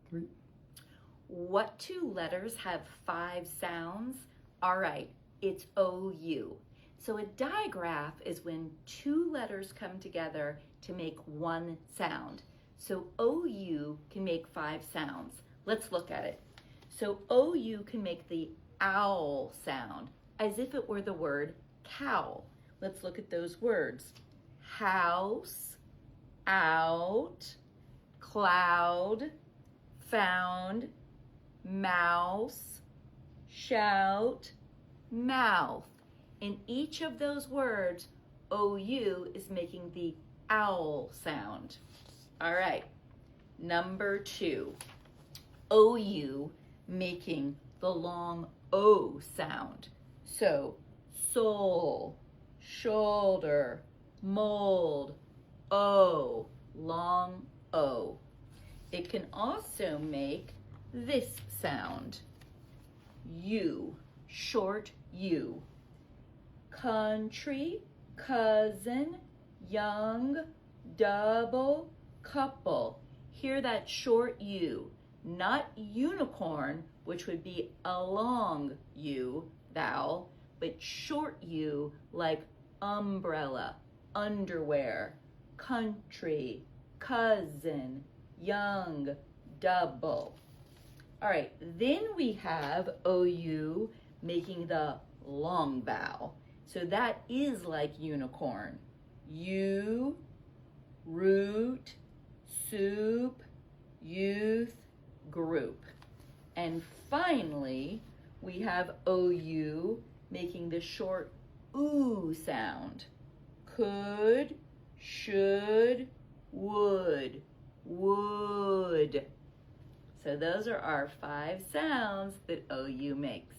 3. What two letters have 5 sounds? All right, it's OU. So a digraph is when 2 letters come together to make one sound. So OU can make 5 sounds. Let's look at it. So OU can make the owl sound as if it were the word cow. Let's look at those words. House, out, cloud, found, mouse, shout, mouth. In each of those words, OU is making the owl sound. All right, number 2, OU making the long O sound. So, soul, shoulder, mold, O, long O. It can also make this sound, U, short U. Country, cousin, young, double, couple. Hear that short U, not unicorn, which would be a long U vowel, but short U like umbrella, underwear, country, cousin, young, double. All right, then we have OU making the long vowel. So that is like unicorn. U, root, soup, youth, group. And finally, we have OU making the short oo sound. Could, should, would, would. So those are our 5 sounds that OU makes.